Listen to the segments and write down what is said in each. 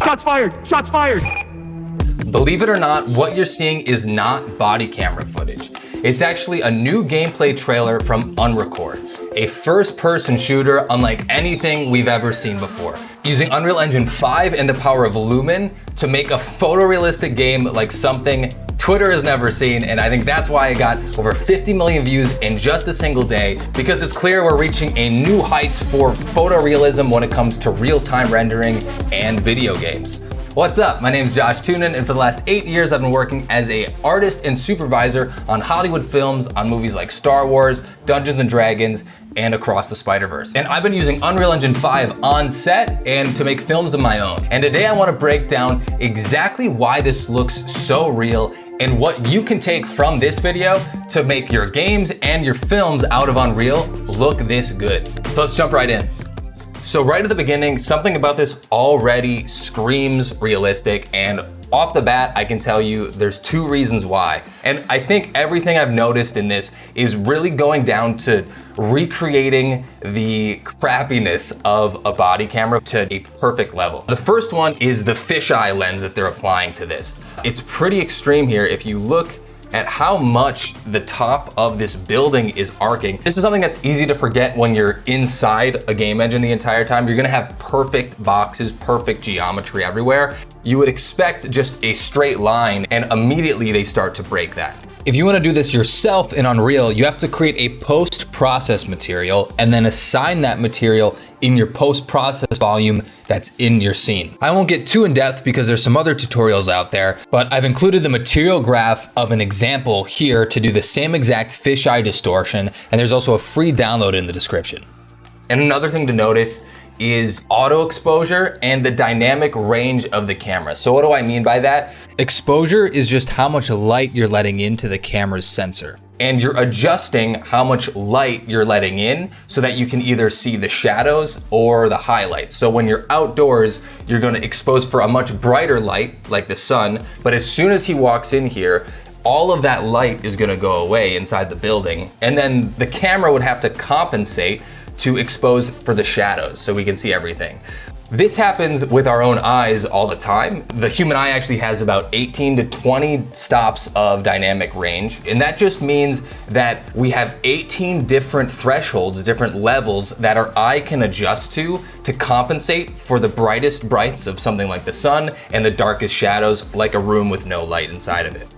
Shots fired! Shots fired! Believe it or not, what you're seeing is not body camera footage. It's actually a new gameplay trailer from Unrecord, a first-person shooter unlike anything we've ever seen before, using Unreal Engine 5 and the power of Lumen to make a photorealistic game like something Twitter has never seen, and I think that's why it got over 50 million views in just a single day, because it's clear we're reaching a new heights for photorealism when it comes to real-time rendering and video games. What's up? My name is Josh Tunin, and for the last 8 years I've been working as an artist and supervisor on Hollywood films on movies like Star Wars, Dungeons and Dragons, and Across the Spider-Verse. And I've been using Unreal Engine 5 on set and to make films of my own. And today I want to break down exactly why this looks so real and what you can take from this video to make your games and your films out of Unreal look this good. So let's jump right in. So right at the beginning, something about this already screams realistic, and off the bat, I can tell you there's two reasons why. And I think everything I've noticed in this is really going down to recreating the crappiness of a body camera to a perfect level. The first one is the fisheye lens that they're applying to this. It's pretty extreme here. If you look at how much the top of this building is arcing. This is something that's easy to forget when you're inside a game engine the entire time. You're gonna have perfect boxes, perfect geometry everywhere. You would expect just a straight line, and immediately they start to break that. If you wanna do this yourself in Unreal, you have to create a post-process material and then assign that material in your post-process volume that's in your scene. I won't get too in depth because there's some other tutorials out there, but I've included the material graph of an example here to do the same exact fisheye distortion, and there's also a free download in the description. And another thing to notice is auto exposure and the dynamic range of the camera. So what do I mean by that? Exposure is just how much light you're letting into the camera's sensor. And you're adjusting how much light you're letting in so that you can either see the shadows or the highlights. So when you're outdoors, you're gonna expose for a much brighter light, like the sun, but as soon as he walks in here, all of that light is gonna go away inside the building. And then the camera would have to compensate to expose for the shadows so we can see everything. This happens with our own eyes all the time. The human eye actually has about 18 to 20 stops of dynamic range. And that just means that we have 18 different thresholds, different levels that our eye can adjust to compensate for the brightest brights of something like the sun and the darkest shadows, like a room with no light inside of it.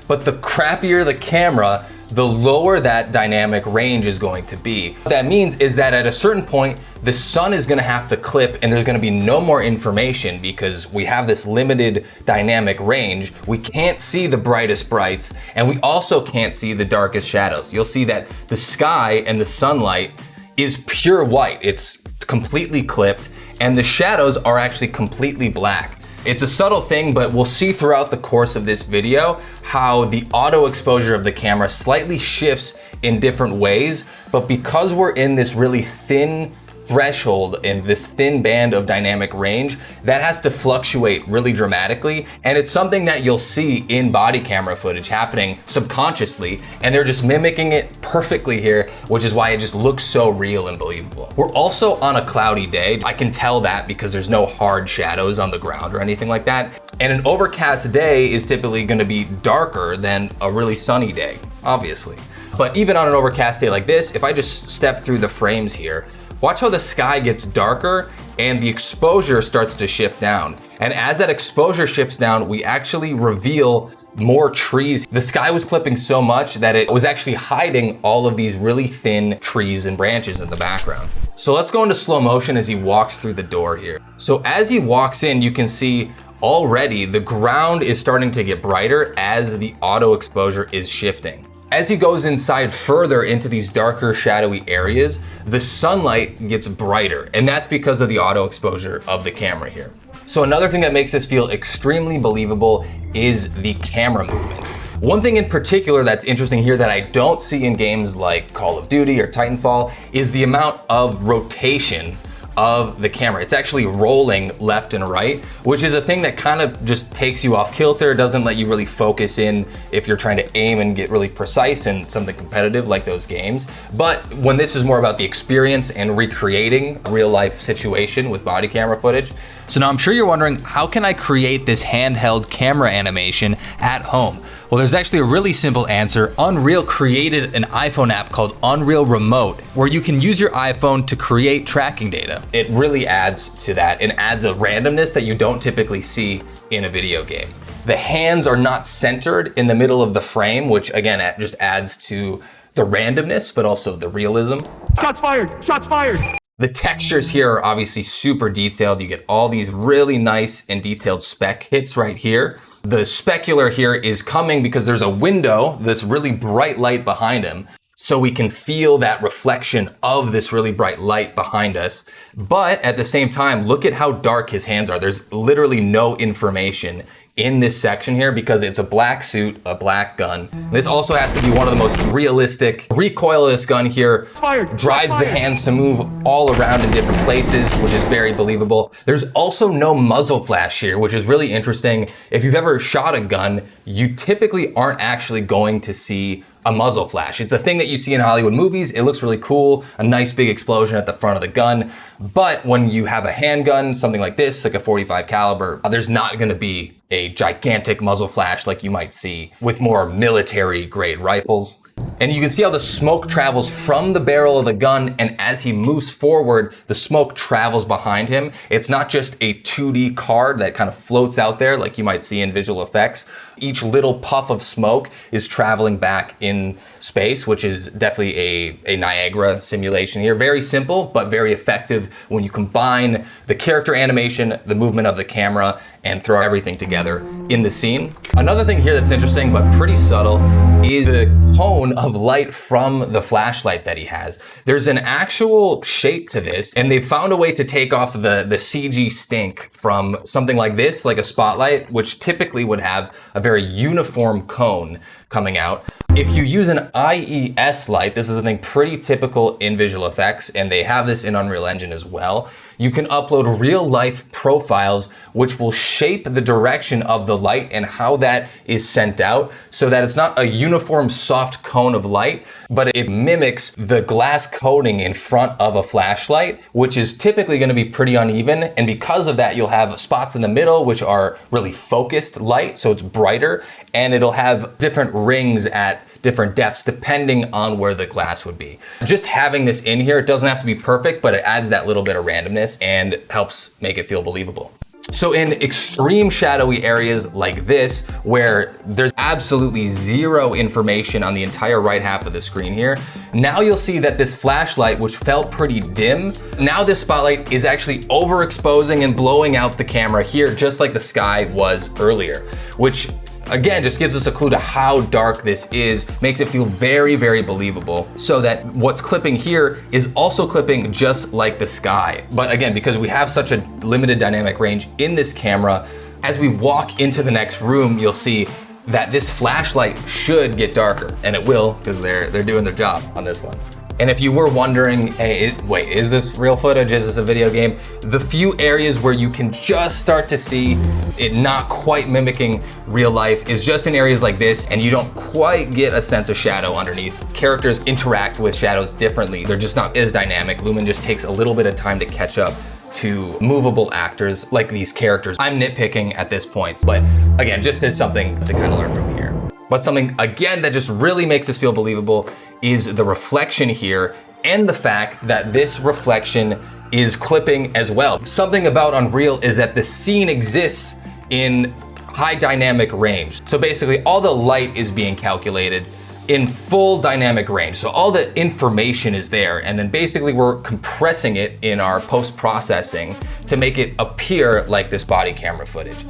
But the crappier the camera, the lower that dynamic range is going to be. What that means is that at a certain point, the sun is gonna have to clip and there's gonna be no more information because we have this limited dynamic range. We can't see the brightest brights, and we also can't see the darkest shadows. You'll see that the sky and the sunlight is pure white. It's completely clipped, and the shadows are actually completely black. It's a subtle thing, but we'll see throughout the course of this video how the auto exposure of the camera slightly shifts in different ways, but because we're in this really thin threshold and this thin band of dynamic range, that has to fluctuate really dramatically, and it's something that you'll see in body camera footage happening subconsciously, and they're just mimicking it perfectly here, which is why it just looks so real and believable. We're also on a cloudy day. I can tell that because there's no hard shadows on the ground or anything like that, and an overcast day is typically going to be darker than a really sunny day, obviously. But even on an overcast day like this, if I just step through the frames here, watch how the sky gets darker and the exposure starts to shift down. And as that exposure shifts down, we actually reveal more trees. The sky was clipping so much that it was actually hiding all of these really thin trees and branches in the background. So let's go into slow motion as he walks through the door here. So as he walks in, you can see already the ground is starting to get brighter as the auto exposure is shifting. As he goes inside further into these darker, shadowy areas, the sunlight gets brighter, and that's because of the auto exposure of the camera here. So another thing that makes this feel extremely believable is the camera movement. One thing in particular that's interesting here that I don't see in games like Call of Duty or Titanfall is the amount of rotation of the camera. It's actually rolling left and right, which is a thing that kind of just takes you off kilter, doesn't let you really focus in if you're trying to aim and get really precise in something competitive like those games. But when this is more about the experience and recreating a real life situation with body camera footage. So now I'm sure you're wondering, how can I create this handheld camera animation at home? Well, there's actually a really simple answer. Unreal created an iPhone app called Unreal Remote, where you can use your iPhone to create tracking data. It really adds to that and adds a randomness that you don't typically see in a video game. The hands are not centered in the middle of the frame, which again, just adds to the randomness, but also the realism. Shots fired! Shots fired! The textures here are obviously super detailed. You get all these really nice and detailed spec hits right here. The specular here is coming because there's a window, this really bright light behind him. So we can feel that reflection of this really bright light behind us. But at the same time, look at how dark his hands are. There's literally no information in this section here because it's a black suit, a black gun. This also has to be one of the most realistic. Recoil of this gun here drives the hands to move all around in different places, which is very believable. There's also no muzzle flash here, which is really interesting. If you've ever shot a gun, you typically aren't actually going to see a muzzle flash. It's a thing that you see in Hollywood movies. It looks really cool, a nice big explosion at the front of the gun. But when you have a handgun, something like this, like a 45 caliber, there's not gonna be a gigantic muzzle flash like you might see with more military grade rifles. And you can see how the smoke travels from the barrel of the gun, and as he moves forward, the smoke travels behind him. It's not just a 2D card that kind of floats out there like you might see in visual effects. Each little puff of smoke is traveling back in space, which is definitely a Niagara simulation here. Very simple, but very effective when you combine the character animation, the movement of the camera, and throw everything together in the scene. Another thing here that's interesting, but pretty subtle, is the cone of light from the flashlight that he has. There's an actual shape to this, and they found a way to take off the CG stink from something like this, like a spotlight, which typically would have a very uniform cone coming out. If you use an IES light, this is a thing pretty typical in visual effects, and they have this in Unreal Engine as well. You can upload real life profiles which will shape the direction of the light and how that is sent out so that it's not a uniform soft cone of light, but it mimics the glass coating in front of a flashlight, which is typically going to be pretty uneven. And because of that, you'll have spots in the middle which are really focused light, so it's brighter, and it'll have different rings at different depths depending on where the glass would be. Just having this in here, it doesn't have to be perfect, but it adds that little bit of randomness and helps make it feel believable. So in extreme shadowy areas like this, where there's absolutely zero information on the entire right half of the screen here, now you'll see that this flashlight, which felt pretty dim, now this spotlight is actually overexposing and blowing out the camera here, just like the sky was earlier, which again, just gives us a clue to how dark this is, makes it feel very, very believable, so that what's clipping here is also clipping just like the sky. But again, because we have such a limited dynamic range in this camera, as we walk into the next room, you'll see that this flashlight should get darker, and it will, because they're doing their job on this one. And if you were wondering, hey, wait, is this real footage? Is this a video game? The few areas where you can just start to see it not quite mimicking real life is just in areas like this, and you don't quite get a sense of shadow underneath. Characters interact with shadows differently. They're just not as dynamic. Lumen just takes a little bit of time to catch up to movable actors like these characters. I'm nitpicking at this point, but again, just as something to kind of learn from here. But something, again, that just really makes us feel believable is the reflection here and the fact that this reflection is clipping as well. Something about Unreal is that the scene exists in high dynamic range. So basically all the light is being calculated in full dynamic range. So all the information is there, and then basically we're compressing it in our post-processing to make it appear like this body camera footage.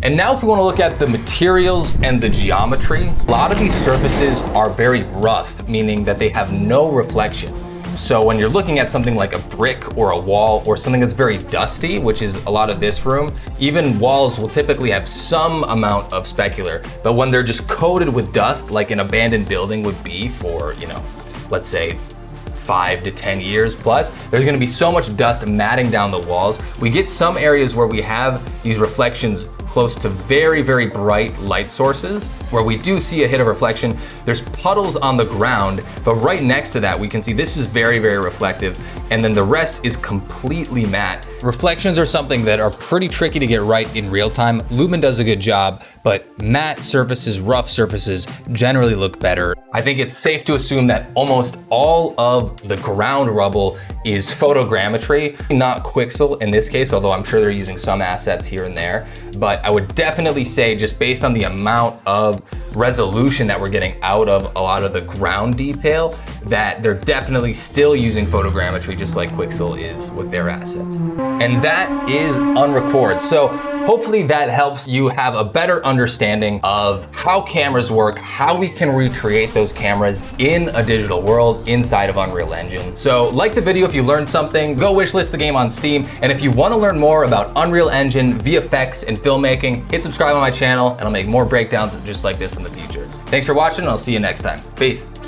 And now if we want to look at the materials and the geometry, a lot of these surfaces are very rough, meaning that they have no reflection. So when you're looking at something like a brick or a wall or something that's very dusty, which is a lot of this room, even walls will typically have some amount of specular. But when they're just coated with dust, like an abandoned building would be for, let's say 5 to 10 years plus. There's gonna be so much dust matting down the walls. We get some areas where we have these reflections close to very, very bright light sources, where we do see a hit of reflection. There's puddles on the ground, but right next to that, we can see this is very, very reflective, and then the rest is completely matte. Reflections are something that are pretty tricky to get right in real time. Lumen does a good job, but matte surfaces, rough surfaces generally look better. I think it's safe to assume that almost all of the ground rubble is photogrammetry, not Quixel in this case, although I'm sure they're using some assets here and there. But I would definitely say, just based on the amount of resolution that we're getting out of a lot of the ground detail, that they're definitely still using photogrammetry, just like Quixel is with their assets. And that is Unrecord. So hopefully that helps you have a better understanding of how cameras work, how we can recreate those cameras in a digital world inside of Unreal Engine. So like the video if you learned something, go wishlist the game on Steam. And if you want to learn more about Unreal Engine, VFX, and filmmaking, hit subscribe on my channel and I'll make more breakdowns just like this in the future. Thanks for watching and I'll see you next time. Peace.